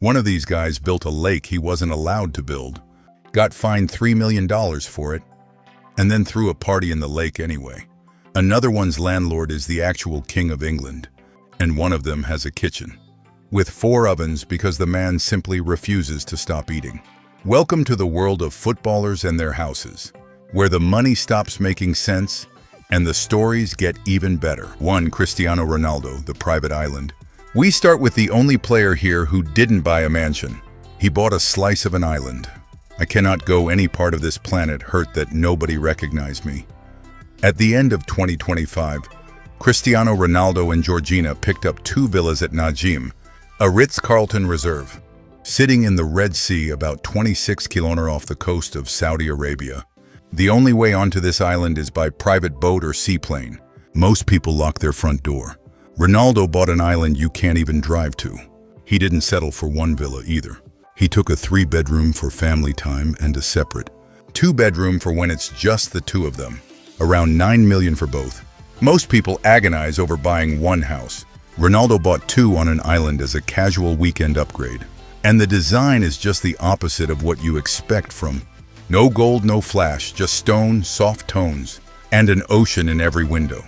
One of these guys built a lake he wasn't allowed to build, got fined $3 million for it, and then threw a party in the lake anyway. Another one's landlord is the actual king of England, and one of them has a kitchen with 4 ovens because the man simply refuses to stop eating. Welcome to the world of footballers and their houses, where the money stops making sense and the stories get even better. 1. Cristiano Ronaldo, the private island. We start with the only player here who didn't buy a mansion. He bought a slice of an island. I cannot go any part of this planet hurt that nobody recognized me. At the end of 2025, Cristiano Ronaldo and Georgina picked up 2 villas at Najim, a Ritz-Carlton reserve, sitting in the Red Sea about 26 km off the coast of Saudi Arabia. The only way onto this island is by private boat or seaplane. Most people lock their front door. Ronaldo bought an island you can't even drive to. He didn't settle for 1 villa either. He took a 3-bedroom for family time and a separate 2-bedroom for when it's just the 2 of them. Around $9 million for both. Most people agonize over buying 1 house. Ronaldo bought 2 on an island as a casual weekend upgrade. And the design is just the opposite of what you expect from no gold, no flash, just stone, soft tones, and an ocean in every window.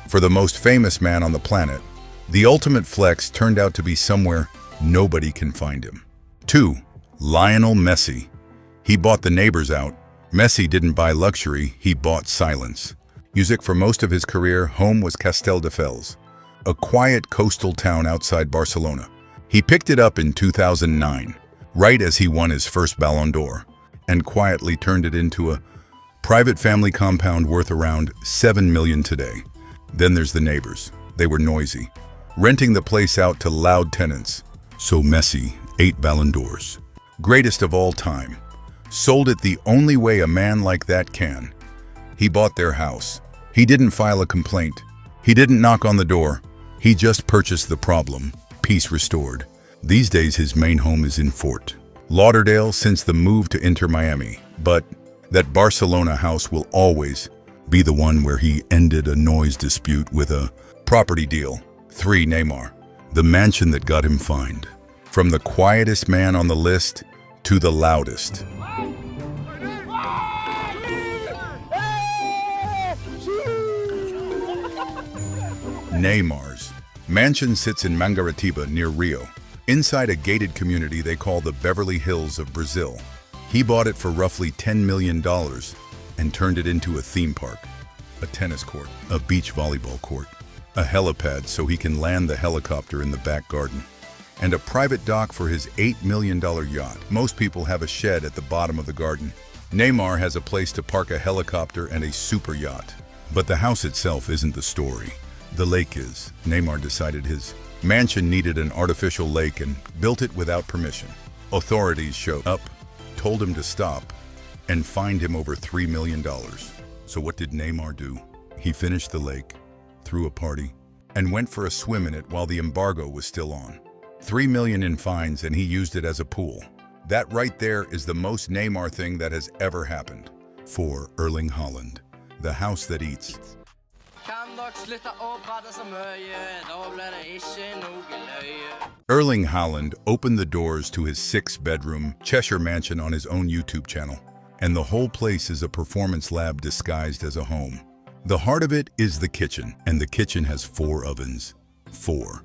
For the most famous man on the planet, the ultimate flex turned out to be somewhere nobody can find him. 2. Lionel Messi. He bought the neighbors out. Messi didn't buy luxury, he bought silence. Music for most of his career, home was Castelldefels, a quiet coastal town outside Barcelona. He picked it up in 2009, right as he won his first Ballon d'Or, and quietly turned it into a private family compound worth around $7 million today. Then there's the neighbors. They were noisy, renting the place out to loud tenants. So Messi, 8 Ballon d'Ors. Greatest of all time. Sold it the only way a man like that can. He bought their house. He didn't file a complaint. He didn't knock on the door. He just purchased the problem. Peace restored. These days his main home is in Fort Lauderdale since the move to Inter Miami. But that Barcelona house will always be the one where he ended a noise dispute with a property deal. 3. Neymar. The mansion that got him fined. From the quietest man on the list to the loudest. Neymar's mansion sits in Mangaratiba near Rio, inside a gated community they call the Beverly Hills of Brazil. He bought it for roughly $10 million and turned it into a theme park, a tennis court, a beach volleyball court, a helipad so he can land the helicopter in the back garden, and a private dock for his $8 million yacht. Most people have a shed at the bottom of the garden. Neymar has a place to park a helicopter and a super yacht. But the house itself isn't the story. The lake is. Neymar decided his mansion needed an artificial lake and built it without permission. Authorities showed up, told him to stop, and fined him over $3 million. So what did Neymar do? He finished the lake, threw a party, and went for a swim in it while the embargo was still on. $3 million in fines, and he used it as a pool. That right there is the most Neymar thing that has ever happened. 4. Erling Haaland. The house that eats. Erling Haaland opened the doors to his 6-bedroom Cheshire mansion on his own YouTube channel. And the whole place is a performance lab disguised as a home. The heart of it is the kitchen, and the kitchen has 4 ovens. 4.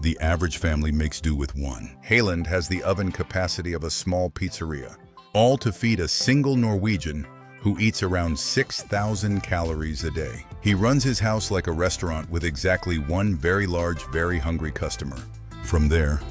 The average family makes do with 1. Haaland has the oven capacity of a small pizzeria, all to feed a single Norwegian who eats around 6,000 calories a day. He runs his house like a restaurant with exactly 1 very large, very hungry customer. From there,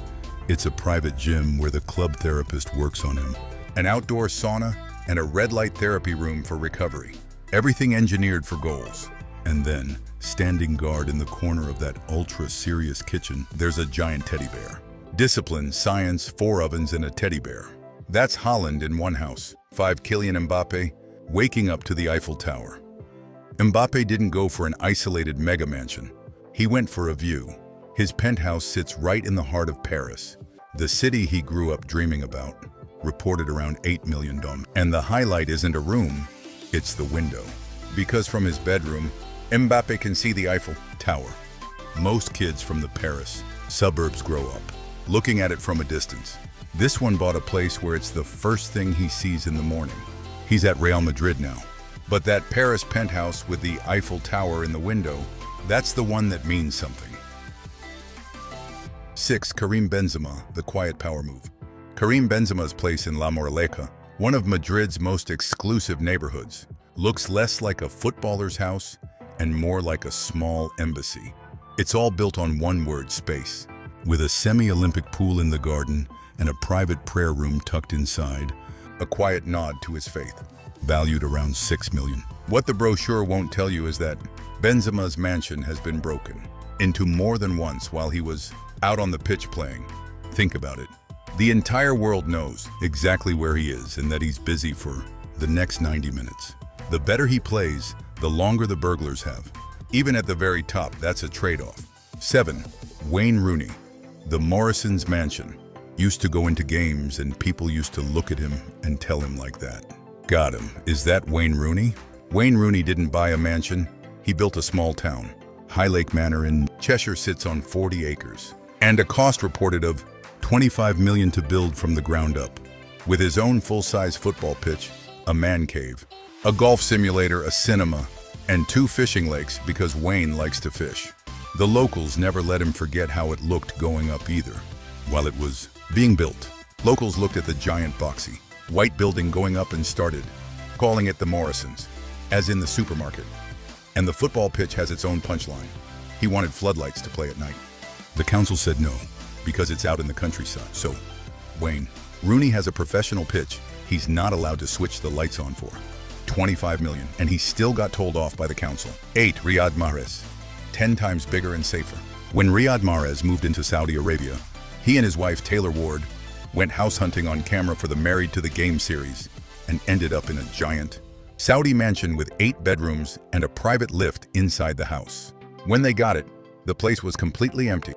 it's a private gym where the club therapist works on him, an outdoor sauna, and a red light therapy room for recovery. Everything engineered for goals. And then, standing guard in the corner of that ultra-serious kitchen, there's a giant teddy bear. Discipline, science, 4 ovens, and a teddy bear. That's Haaland in one house. 5. Kylian Mbappé, waking up to the Eiffel Tower. Mbappé didn't go for an isolated mega mansion. He went for a view. His penthouse sits right in the heart of Paris, the city he grew up dreaming about. Reported around $8 million. And the highlight isn't a room, it's the window. Because from his bedroom, Mbappé can see the Eiffel Tower. Most kids from the Paris suburbs grow up looking at it from a distance. This one bought a place where it's the first thing he sees in the morning. He's at Real Madrid now. But that Paris penthouse with the Eiffel Tower in the window, that's the one that means something. 6. Karim Benzema, the quiet power move. Karim Benzema's place in La Moraleja, one of Madrid's most exclusive neighborhoods, looks less like a footballer's house and more like a small embassy. It's all built on one word: space. With a semi-Olympic pool in the garden and a private prayer room tucked inside, a quiet nod to his faith. Valued around 6 million. What the brochure won't tell you is that Benzema's mansion has been broken into more than once while he was out on the pitch playing. Think about it. The entire world knows exactly where he is and that he's busy for the next 90 minutes. The better he plays, the longer the burglars have. Even at the very top, that's a trade-off. 7. Wayne Rooney. The Morrisons' mansion. Used to go into games and people used to look at him and tell him like that. Got him. Is that Wayne Rooney? Wayne Rooney didn't buy a mansion. He built a small town. High Lake Manor in Cheshire sits on 40 acres. And a cost reported of 25 million to build from the ground up. With his own full-size football pitch, a man cave, a golf simulator, a cinema, and 2 fishing lakes because Wayne likes to fish. The locals never let him forget how it looked going up either. While it was being built, locals looked at the giant boxy white building going up and started calling it the Morrisons, as in the supermarket. And the football pitch has its own punchline. He wanted floodlights to play at night. The council said no, because it's out in the countryside. So, Wayne Rooney has a professional pitch he's not allowed to switch the lights on for. 25 million, and he still got told off by the council. 8. Riyad Mahrez. 10 times bigger and safer. When Riyad Mahrez moved into Saudi Arabia, he and his wife Taylor Ward went house hunting on camera for the Married to the Game series and ended up in a giant Saudi mansion with 8 bedrooms and a private lift inside the house. When they got it, the place was completely empty.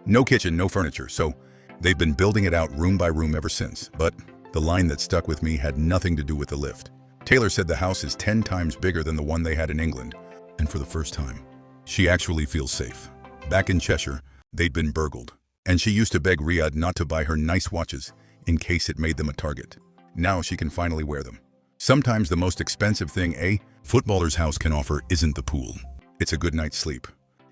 No kitchen, no furniture, so they've been building it out room by room ever since. But the line that stuck with me had nothing to do with the lift. Taylor said the house is 10 times bigger than the one they had in England, and for the first time, she actually feels safe. Back in Cheshire, they'd been burgled, and she used to beg Riyadh not to buy her nice watches in case it made them a target. Now she can finally wear them. Sometimes the most expensive thing a footballer's house can offer isn't the pool. It's a good night's sleep.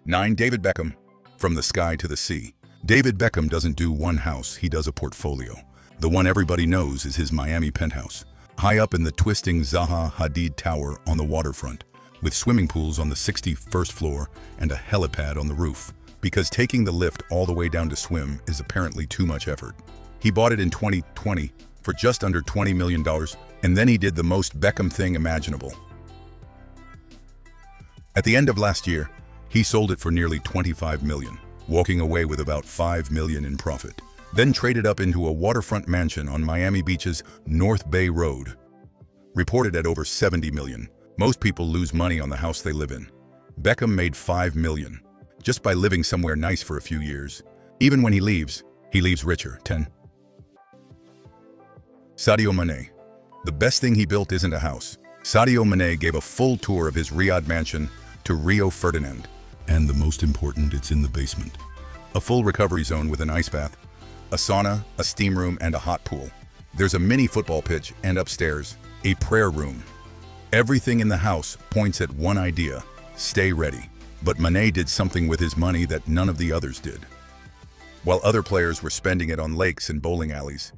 9. David Beckham. From the sky to the sea. David Beckham doesn't do one house, he does a portfolio. The one everybody knows is his Miami penthouse, high up in the twisting Zaha Hadid Tower on the waterfront, with swimming pools on the 61st floor and a helipad on the roof, because taking the lift all the way down to swim is apparently too much effort. He bought it in 2020 for just under $20 million, and then he did the most Beckham thing imaginable. At the end of last year, he sold it for nearly 25 million, walking away with about 5 million in profit. Then traded up into a waterfront mansion on Miami Beach's North Bay Road. Reported at over 70 million. Most people lose money on the house they live in. Beckham made 5 million, just by living somewhere nice for a few years. Even when he leaves richer. 10. Sadio Mane. The best thing he built isn't a house. Sadio Mane gave a full tour of his Riyadh mansion to Rio Ferdinand. And the most important, it's in the basement. A full recovery zone with an ice bath, a sauna, a steam room, and a hot pool. There's a mini football pitch, and upstairs, a prayer room. Everything in the house points at one idea: stay ready. But Mane did something with his money that none of the others did. While other players were spending it on lakes and bowling alleys,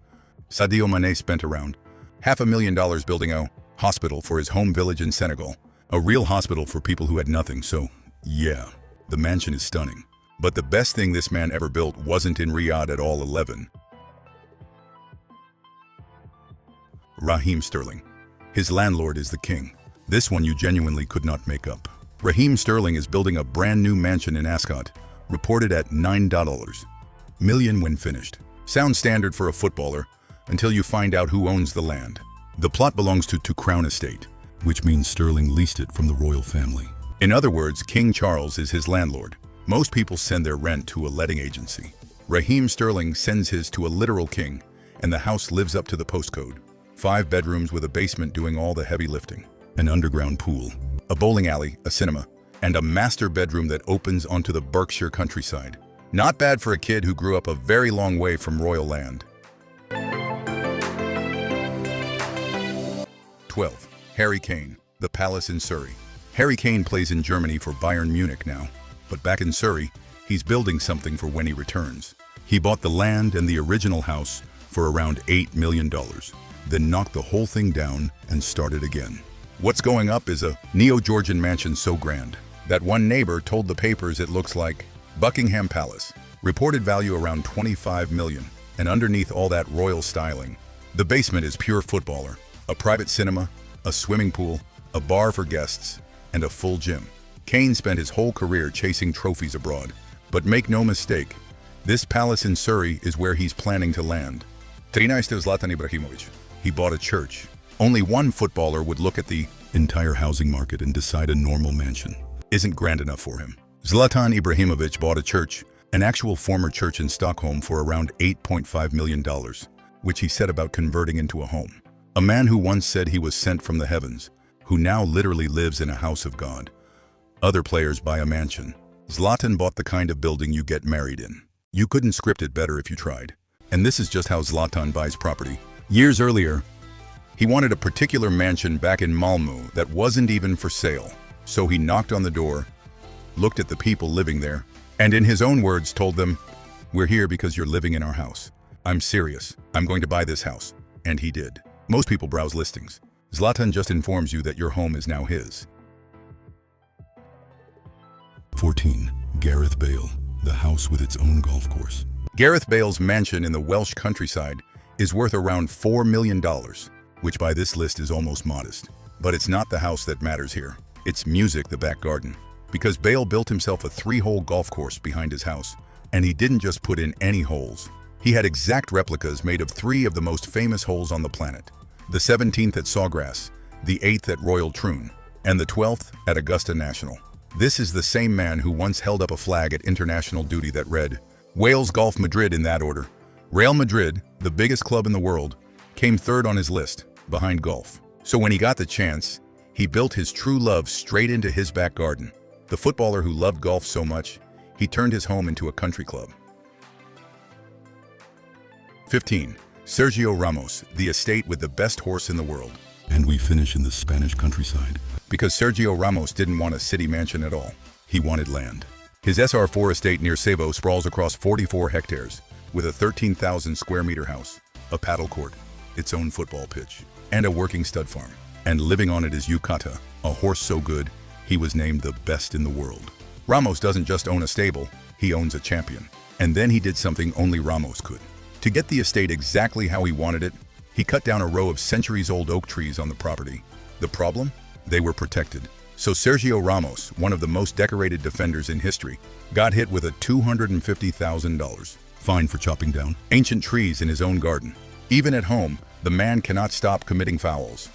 Sadio Mane spent around $500,000 building a hospital for his home village in Senegal. A real hospital for people who had nothing, so yeah, the mansion is stunning. But the best thing this man ever built wasn't in Riyadh at all. 11. Raheem Sterling. His landlord is the king. This one you genuinely could not make up. Raheem Sterling is building a brand new mansion in Ascot, reported at $9 million when finished. Sounds standard for a footballer until you find out who owns the land. The plot belongs to Crown Estate, which means Sterling leased it from the royal family. In other words, King Charles is his landlord. Most people send their rent to a letting agency. Raheem Sterling sends his to a literal king, and the house lives up to the postcode. 5 bedrooms with a basement doing all the heavy lifting. An underground pool, a bowling alley, a cinema, and a master bedroom that opens onto the Berkshire countryside. Not bad for a kid who grew up a very long way from royal land. 12. Harry Kane, the palace in Surrey. Harry Kane plays in Germany for Bayern Munich now, but back in Surrey, he's building something for when he returns. He bought the land and the original house for around $8 million, then knocked the whole thing down and started again. What's going up is a neo-Georgian mansion so grand that one neighbor told the papers it looks like Buckingham Palace. Reported value around $25 million, and underneath all that royal styling, the basement is pure footballer, a private cinema, a swimming pool, a bar for guests, and a full gym. Kane spent his whole career chasing trophies abroad, but make no mistake, this palace in Surrey is where he's planning to land. 13. Zlatan Ibrahimovic. He bought a church. Only one footballer would look at the entire housing market and decide a normal mansion isn't grand enough for him. Zlatan Ibrahimovic bought a church, an actual former church in Stockholm, for around $8.5 million, which he set about converting into a home. A man who once said he was sent from the heavens, who now literally lives in a house of God. Other players buy a mansion. Zlatan bought the kind of building you get married in. You couldn't script it better if you tried. And this is just how Zlatan buys property. Years earlier, he wanted a particular mansion back in Malmö that wasn't even for sale. So he knocked on the door, looked at the people living there, and in his own words told them, "We're here because you're living in our house. I'm serious. I'm going to buy this house." And he did. Most people browse listings. Zlatan just informs you that your home is now his. 14. Gareth Bale, the house with its own golf course. Gareth Bale's mansion in the Welsh countryside is worth around $4 million, which by this list is almost modest. But it's not the house that matters here. It's music, the back garden. Because Bale built himself a 3-hole golf course behind his house, and he didn't just put in any holes. He had exact replicas made of 3 of the most famous holes on the planet. The 17th at Sawgrass, the 8th at Royal Troon, and the 12th at Augusta National. This is the same man who once held up a flag at international duty that read, Wales Golf Madrid in that order. Real Madrid, the biggest club in the world, came third on his list, behind golf. So when he got the chance, he built his true love straight into his back garden. The footballer who loved golf so much, he turned his home into a country club. 15. Sergio Ramos, the estate with the best horse in the world. And we finish in the Spanish countryside. Because Sergio Ramos didn't want a city mansion at all. He wanted land. His SR4 estate near Savo sprawls across 44 hectares, with a 13,000 square meter house, a paddle court, its own football pitch, and a working stud farm. And living on it is Yukata, a horse so good, he was named the best in the world. Ramos doesn't just own a stable, he owns a champion. And then he did something only Ramos could. To get the estate exactly how he wanted it, he cut down a row of centuries-old oak trees on the property. The problem? They were protected. So Sergio Ramos, one of the most decorated defenders in history, got hit with a $250,000 fine for chopping down ancient trees in his own garden. Even at home, the man cannot stop committing fouls.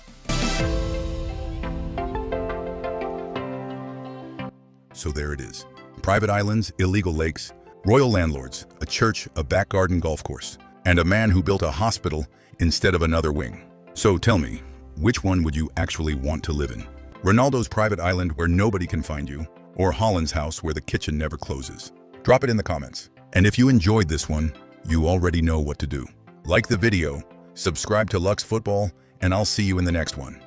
So there it is. Private islands, illegal lakes, royal landlords, a church, a back garden golf course, and a man who built a hospital instead of another wing. So tell me, which one would you actually want to live in? Ronaldo's private island where nobody can find you, or Haaland's house where the kitchen never closes? Drop it in the comments. And if you enjoyed this one, you already know what to do. Like the video, subscribe to Lux Football, and I'll see you in the next one.